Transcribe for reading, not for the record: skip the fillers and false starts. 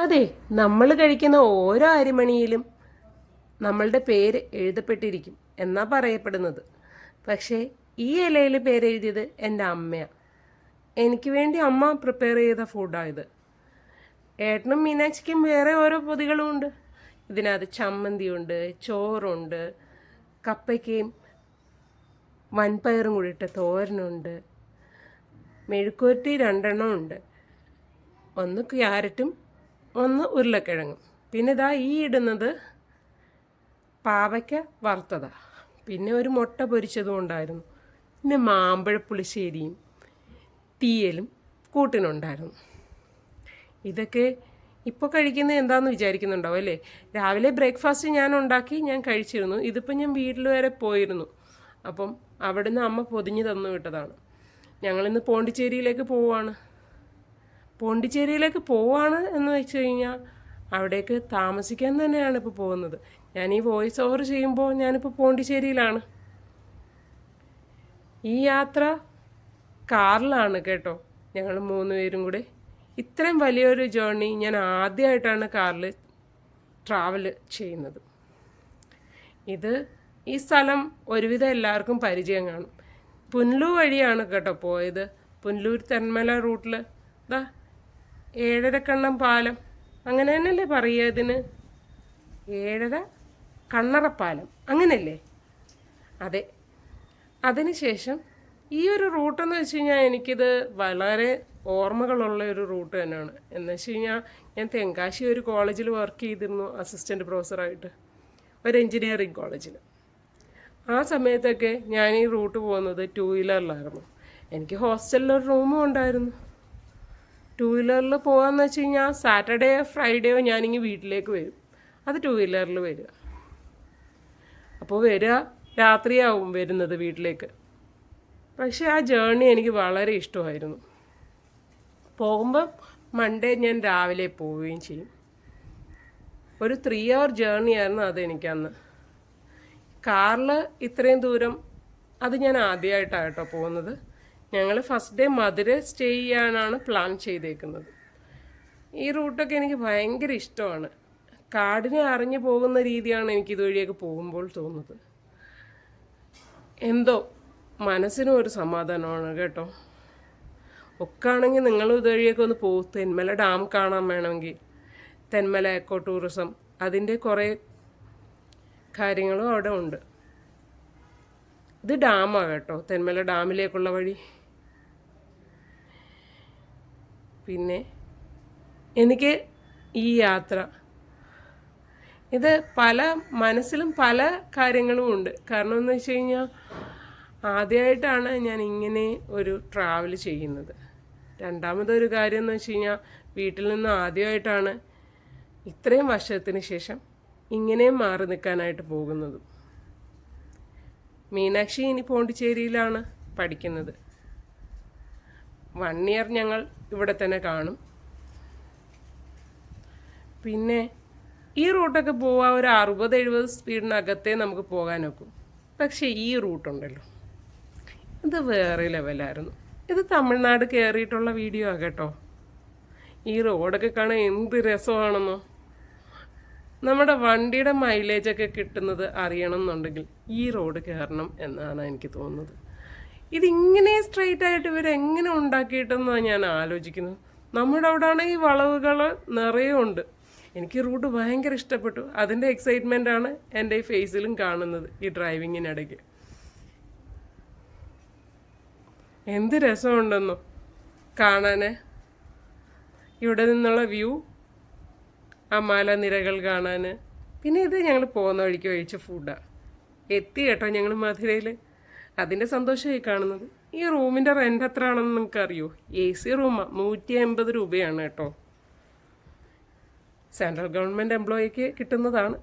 അതെ, നമ്മൾ കഴിക്കുന്ന ഓരോ അരിമണിയിലും നമ്മളുടെ പേര് എഴുതപ്പെട്ടിരിക്കും എന്നാ പറയപ്പെടുന്നത്. പക്ഷേ ഈ ഇലയിൽ പേരെഴുതിയത് എൻ്റെ അമ്മയാണ്. എനിക്ക് വേണ്ടി അമ്മ പ്രിപ്പയർ ചെയ്ത ഫുഡായത്. ഏട്ടനും മീനാക്ഷിക്കും വേറെ ഓരോ പൊതികളും ഉണ്ട്. ഇതിനകത്ത് ചമ്മന്തിയുണ്ട്, ചോറുണ്ട്, കപ്പയ്ക്കയും വൻപയറും കൂടിയിട്ട് തോരനുണ്ട്, മെഴുക്കുവരട്ടി 2 ഉണ്ട്, ഒന്ന് ക്യാരറ്റും ഒന്ന് ഉരുളക്കിഴങ്ങും. പിന്നെ ഇതാ ഈ ഇടുന്നത് പാവയ്ക്ക വറുത്തതാണ്. പിന്നെ ഒരു മുട്ട പൊരിച്ചതും ഉണ്ടായിരുന്നു. പിന്നെ മാമ്പഴ പുളിശ്ശേരിയും തീയലും കൂട്ടിനുണ്ടായിരുന്നു. ഇതൊക്കെ ഇപ്പോൾ കഴിക്കുന്നത് എന്താണെന്ന് വിചാരിക്കുന്നുണ്ടാവും അല്ലേ? രാവിലെ ബ്രേക്ക്ഫാസ്റ്റ് ഞാൻ കഴിച്ചിരുന്നു. ഇതിപ്പോൾ ഞാൻ വീട്ടിൽ വരെ പോയിരുന്നു. അപ്പം അവിടുന്ന് അമ്മ പൊതിഞ്ഞ് തന്നു വിട്ടതാണ്. ഞങ്ങളിന്ന് പോണ്ടിച്ചേരിയിലേക്ക് പോവാണ് എന്ന് വെച്ച് കഴിഞ്ഞാൽ അവിടേക്ക് താമസിക്കാൻ തന്നെയാണ് ഇപ്പോൾ പോകുന്നത്. ഞാൻ ഈ വോയിസ് ഓവർ ചെയ്യുമ്പോൾ ഞാനിപ്പോൾ പോണ്ടിച്ചേരിയിലാണ്. ഈ യാത്ര കാറിലാണ് കേട്ടോ. ഞങ്ങൾ 3 പേരും കൂടെ. ഇത്രയും വലിയൊരു ജേർണി ഞാൻ ആദ്യമായിട്ടാണ് കാറിൽ ട്രാവൽ ചെയ്യുന്നത്. ഈ സ്ഥലം ഒരുവിധം എല്ലാവർക്കും പരിചയം കാണും. പുനലൂർ വഴിയാണ് കേട്ടോ പോയത്. പുനലൂർ തെന്മല റൂട്ടിൽ ഇതാ 7 പാലം, അങ്ങനെ തന്നെയല്ലേ പറയുക ഇതിന്? 7 കണ്ണറപ്പാലം അങ്ങനെയല്ലേ? അതെ. അതിനുശേഷം ഈ ഒരു റൂട്ടെന്ന് വെച്ച് കഴിഞ്ഞാൽ എനിക്കിത് വളരെ ഓർമ്മകളുള്ള ഒരു റൂട്ട് തന്നെയാണ്. എന്ന് വെച്ച് കഴിഞ്ഞാൽ ഞാൻ തെങ്കാശി ഒരു കോളേജിൽ വർക്ക് ചെയ്തിരുന്നു അസിസ്റ്റൻറ്റ് പ്രൊഫസറായിട്ട്, ഒരു എൻജിനീയറിങ് കോളേജിൽ. ആ സമയത്തൊക്കെ ഞാൻ ഈ റൂട്ട് പോകുന്നത് 2 വീലറിലായിരുന്നു. എനിക്ക് ഹോസ്റ്റലിലൊരു റൂമും ഉണ്ടായിരുന്നു. 2 വീലറിൽ പോകാമെന്ന് വെച്ച് കഴിഞ്ഞാൽ സാറ്റർഡേ ഫ്രൈഡേയോ ഞാനിങ്ങ് വീട്ടിലേക്ക് വരും. അത് 2 വീലറിൽ വരിക. അപ്പോൾ രാത്രിയാവും വരുന്നത് വീട്ടിലേക്ക്. പക്ഷേ ആ ജേർണി എനിക്ക് വളരെ ഇഷ്ടമായിരുന്നു. പോകുമ്പം മൺഡേ ഞാൻ രാവിലെ പോവുകയും ചെയ്യും. ഒരു 3 hour ജേർണി ആയിരുന്നു അതെനിക്കന്ന്. കാറിൽ ഇത്രയും ദൂരം അത് ഞാൻ ആദ്യമായിട്ടാണ് കേട്ടോ പോകുന്നത്. ഞങ്ങൾ ഫസ്റ്റ് ഡേ മധുര സ്റ്റേ ചെയ്യാനാണ് പ്ലാൻ ചെയ്തേക്കുന്നത്. ഈ റൂട്ടൊക്കെ എനിക്ക് ഭയങ്കര ഇഷ്ടമാണ്. കാടിനെ അറിഞ്ഞു പോകുന്ന രീതിയാണ് എനിക്കിതുവഴിയൊക്കെ പോകുമ്പോൾ തോന്നുന്നത്. എന്തോ മനസ്സിനും ഒരു സമാധാനമാണ് കേട്ടോ. ഒക്കെയാണെങ്കിൽ നിങ്ങളും ഇതുവഴിയൊക്കെ ഒന്ന് പോകും. തെന്മല ഡാം കാണാൻ വേണമെങ്കിൽ തെന്മല എക്കോ ടൂറിസം, അതിൻ്റെ കുറേ കാര്യങ്ങളും അവിടെ ഉണ്ട്. ഇത് ഡാമാണ് കേട്ടോ, തെന്മല ഡാമിലേക്കുള്ള വഴി. പിന്നെ എനിക്ക് ഈ യാത്ര ഇത് മനസ്സിലും പല കാര്യങ്ങളും ഉണ്ട്. കാരണം എന്ന് വെച്ച് കഴിഞ്ഞാൽ ആദ്യമായിട്ടാണ് ഞാൻ ഇങ്ങനെ ഒരു ട്രാവൽ ചെയ്യുന്നത്. രണ്ടാമതൊരു കാര്യം എന്ന് വെച്ച് കഴിഞ്ഞാൽ വീട്ടിൽ നിന്ന് ആദ്യമായിട്ടാണ് ഇത്രയും വർഷത്തിന് ശേഷം ഇങ്ങനെയും മാറി നിൽക്കാനായിട്ട് പോകുന്നത്. മീനാക്ഷി ഇനി പോണ്ടിച്ചേരിയിലാണ് പഠിക്കുന്നത്. 1 year ഞങ്ങൾ ഇവിടെ തന്നെ കാണും. പിന്നെ ഈ റൂട്ടൊക്കെ പോവാൻ ഒരു 60-70 സ്പീഡിനകത്തേ നമുക്ക് പോകാനൊക്കും. പക്ഷേ ഈ റൂട്ടുണ്ടല്ലോ, ഇത് വേറെ ലെവലായിരുന്നു. ഇത് തമിഴ്നാട് കയറിയിട്ടുള്ള വീഡിയോ ആണ് കേട്ടോ. ഈ റോഡൊക്കെ കാണാൻ എന്ത് രസമാണെന്നോ. നമ്മുടെ വണ്ടിയുടെ മൈലേജൊക്കെ കിട്ടുന്നത് അറിയണം എന്നുണ്ടെങ്കിൽ ഈ റോഡ് കയറണം എന്നാണ് എനിക്ക് തോന്നുന്നത്. ഇതിങ്ങനെ സ്ട്രെയിറ്റ് ആയിട്ട് ഇവരെങ്ങനെ ഉണ്ടാക്കിയിട്ടെന്നാണ് ഞാൻ ആലോചിക്കുന്നത്. നമ്മുടെ അവിടെ ആണെങ്കിൽ ഈ വളവുകൾ നിറയെ ഉണ്ട്. എനിക്ക് റൂട്ട് ഭയങ്കര ഇഷ്ടപ്പെട്ടു. അതിൻ്റെ എക്സൈറ്റ്മെൻറ്റാണ് എൻ്റെ ഈ ഫേസിലും കാണുന്നത് ഈ ഡ്രൈവിങ്ങിനിടയ്ക്ക്. എന്ത് രസമുണ്ടെന്നോ കാണാൻ. ഇവിടെ നിന്നുള്ള വ്യൂ, ആ മലനിരകൾ കാണാൻ. പിന്നെ ഇത് ഞങ്ങൾ പോകുന്ന വഴിക്ക് കഴിച്ച ഫുഡാണ്. എത്തി കേട്ടോ ഞങ്ങൾ മധുരയിൽ. അതിൻ്റെ സന്തോഷമായി കാണുന്നത്. ഈ റൂമിൻ്റെ റെൻ്റ് എത്ര ആണെന്ന് നിങ്ങൾക്ക് അറിയോ? AC റൂമാണ്, 150 രൂപയാണ് കേട്ടോ. സെൻട്രൽ ഗവൺമെൻറ് എംപ്ലോയിക്ക് കിട്ടുന്നതാണ്.